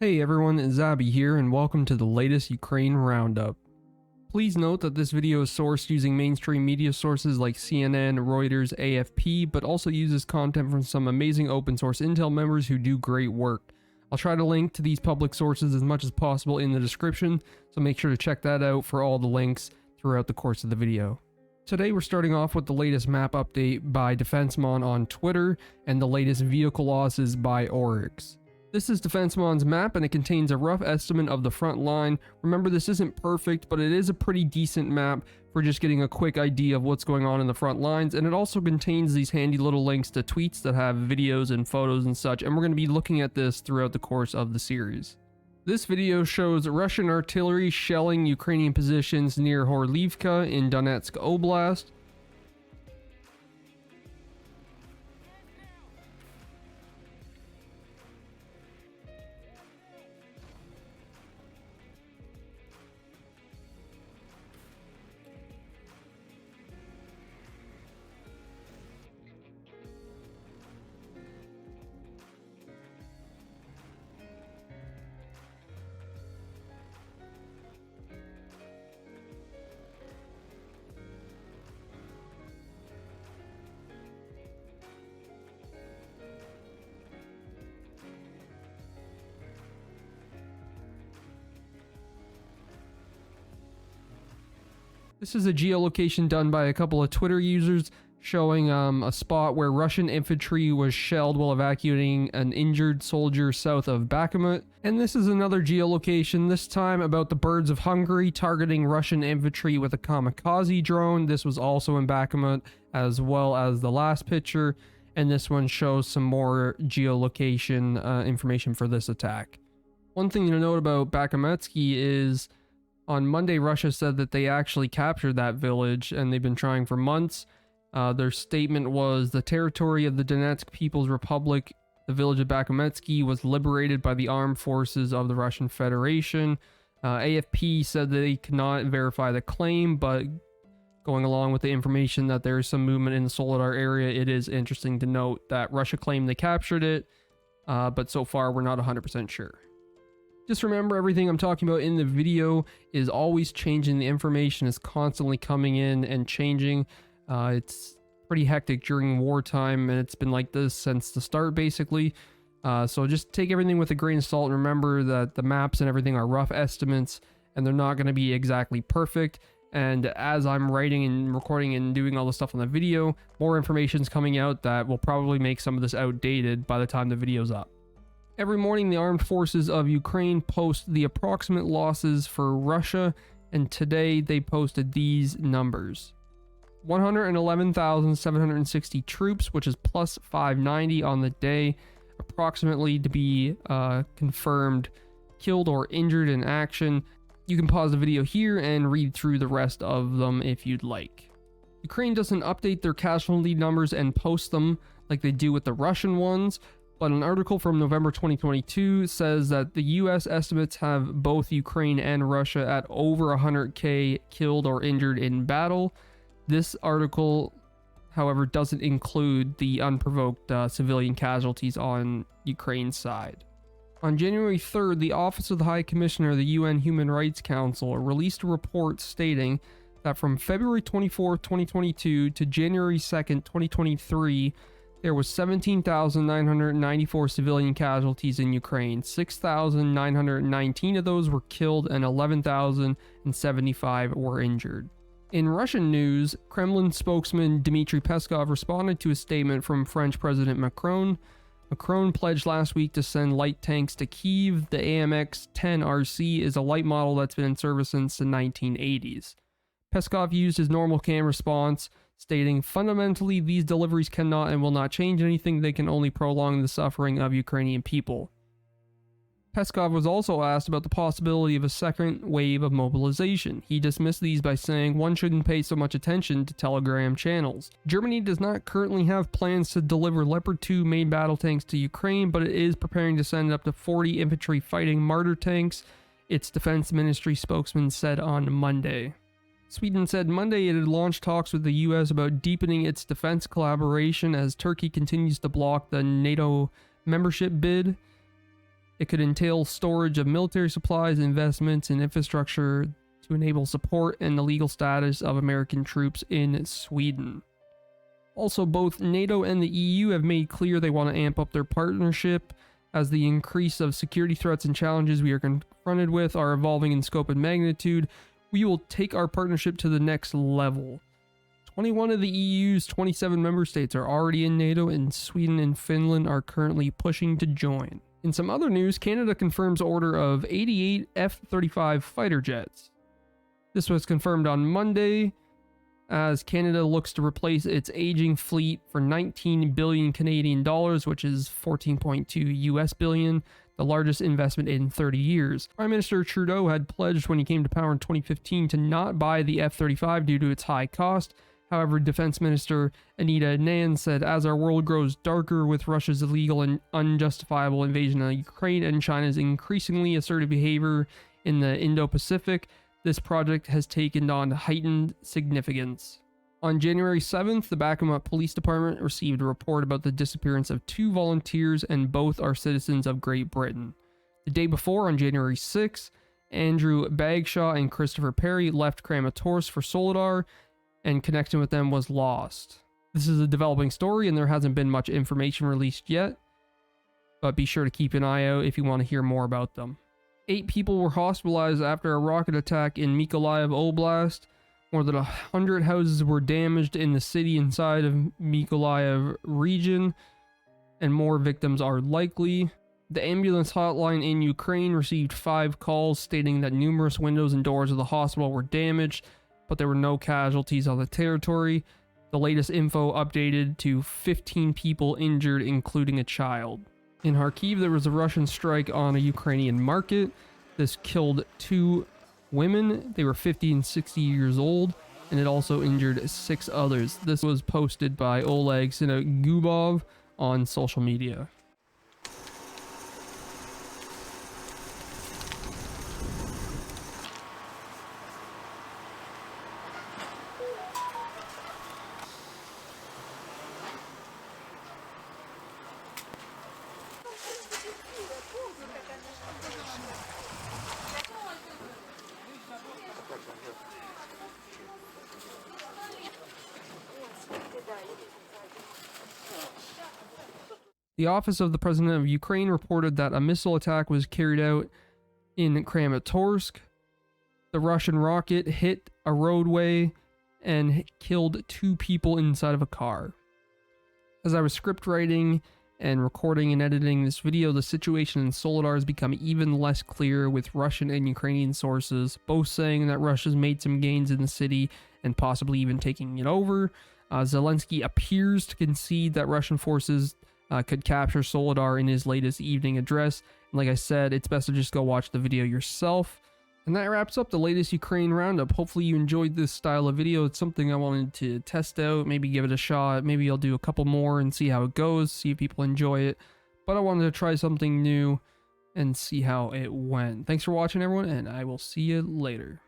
Hey everyone, it's Zabby here and welcome to the latest Ukraine Roundup. Please note that this video is sourced using mainstream media sources like CNN, Reuters, AFP, but also uses content from some amazing open source intel members who do great work. I'll try to link to these public sources as much as possible in the description, so make sure to check that out for all the links throughout the course of the video. Today we're starting off with the latest map update by DefenseMon on Twitter and the latest vehicle losses by Oryx. This is DefenseMon's map and it contains a rough estimate of the front line. Remember, this isn't perfect, but it is a pretty decent map for just getting a quick idea of what's going on in the front lines, and it also contains these handy little links to tweets that have videos and photos and such, and we're going to be looking at this throughout the course of the series. This video shows Russian artillery shelling Ukrainian positions near Horlivka in Donetsk Oblast. This is a geolocation done by a couple of Twitter users showing a spot where Russian infantry was shelled while evacuating an injured soldier south of Bakhmut. And this is another geolocation, this time about the Birds of Hungary targeting Russian infantry with a kamikaze drone. This was also in Bakhmut, as well as the last picture. And this one shows some more geolocation information for this attack. One thing to note about Bakhmutsky is on Monday, Russia said that they actually captured that village, and they've been trying for months. Their statement was, the territory of the Donetsk People's Republic, the village of Bakhmutsky, was liberated by the armed forces of the Russian Federation. AFP said that they could not verify the claim, but going along with the information that there is some movement in the Soledar area, it is interesting to note that Russia claimed they captured it, but so far we're not 100% sure. Just remember, everything I'm talking about in the video is always changing. The information is constantly coming in and changing. It's pretty hectic during wartime, and it's been like this since the start, basically. So just take everything with a grain of salt, and remember that the maps and everything are rough estimates, and they're not going to be exactly perfect. And as I'm writing and recording and doing all the stuff on the video, more information is coming out that will probably make some of this outdated by the time the video's up. Every morning, the armed forces of Ukraine post the approximate losses for Russia, and today they posted these numbers. 111,760 troops, which is plus 590 on the day, approximately to be confirmed killed or injured in action. You can pause the video here and read through the rest of them if you'd like. Ukraine doesn't update their casualty numbers and post them like they do with the Russian ones, but an article from November 2022 says that the US estimates have both Ukraine and Russia at over 100k killed or injured in battle. This article, however, doesn't include the unprovoked civilian casualties on Ukraine's side. On January 3rd, the Office of the High Commissioner of the UN Human Rights Council released a report stating that from February 24, 2022 to January 2nd, 2023, there was 17,994 civilian casualties in Ukraine. 6,919 of those were killed and 11,075 were injured. In Russian news, Kremlin spokesman Dmitry Peskov responded to a statement from French President Macron. Macron pledged last week to send light tanks to Kyiv. The AMX-10 RC is a light model that's been in service since the 1980s. Peskov used his normal cam response, stating, fundamentally, these deliveries cannot and will not change anything. They can only prolong the suffering of Ukrainian people. Peskov was also asked about the possibility of a second wave of mobilization. He dismissed these by saying one shouldn't pay so much attention to Telegram channels. Germany does not currently have plans to deliver Leopard 2 main battle tanks to Ukraine, but it is preparing to send up to 40 infantry fighting Marder tanks, its defense ministry spokesman said on Monday. Sweden said Monday it had launched talks with the US about deepening its defense collaboration as Turkey continues to block the NATO membership bid. It could entail storage of military supplies, investments, and infrastructure to enable support and the legal status of American troops in Sweden. Also, both NATO and the EU have made clear they want to amp up their partnership as the increase of security threats and challenges we are confronted with are evolving in scope and magnitude. We will take our partnership to the next level. 21 of the EU's 27 member states are already in NATO, and Sweden and Finland are currently pushing to join. In some other news, Canada confirms order of 88 F-35 fighter jets. This was confirmed on Monday as Canada looks to replace its aging fleet for 19 billion Canadian dollars, which is 14.2 US billion, the largest investment in 30 years. Prime Minister Trudeau had pledged when he came to power in 2015 to not buy the F-35 due to its high cost. However, Defense Minister Anita Anand said, as our world grows darker with Russia's illegal and unjustifiable invasion of Ukraine and China's increasingly assertive behavior in the Indo-Pacific, this project has taken on heightened significance. On January 7th, the Bakhmut Police Department received a report about the disappearance of 2 volunteers, and both are citizens of Great Britain. The day before, on January 6th, Andrew Bagshaw and Christopher Perry left Kramatorsk for Soledar, and connection with them was lost. This is a developing story, and there hasn't been much information released yet, but be sure to keep an eye out if you want to hear more about them. 8 people were hospitalized after a rocket attack in Mykolaiv Oblast. More than 100 houses were damaged in the city inside of Mykolaiv region, and more victims are likely. The ambulance hotline in Ukraine received 5 calls stating that numerous windows and doors of the hospital were damaged, but there were no casualties on the territory. The latest info updated to 15 people injured, including a child. In Kharkiv, there was a Russian strike on a Ukrainian market. This killed 2 women. They were 50 and 60 years old, and it also injured 6 others. This was posted by Oleg Sinagubov on social media. The Office of the President of Ukraine reported that a missile attack was carried out in Kramatorsk. The Russian rocket hit a roadway and killed 2 people inside of a car. As I was script writing and recording and editing this video, the situation in Soledar has become even less clear, with Russian and Ukrainian sources both saying that Russia's made some gains in the city and possibly even taking it over. Zelensky appears to concede that Russian forces could capture Soledar in his latest evening address. And like I said, it's best to just go watch the video yourself. And that wraps up the latest Ukraine roundup. Hopefully you enjoyed this style of video. It's something I wanted to test out, maybe give it a shot. Maybe I'll do a couple more and see how it goes, see if people enjoy it. But I wanted to try something new and see how it went. Thanks for watching, everyone, and I will see you later.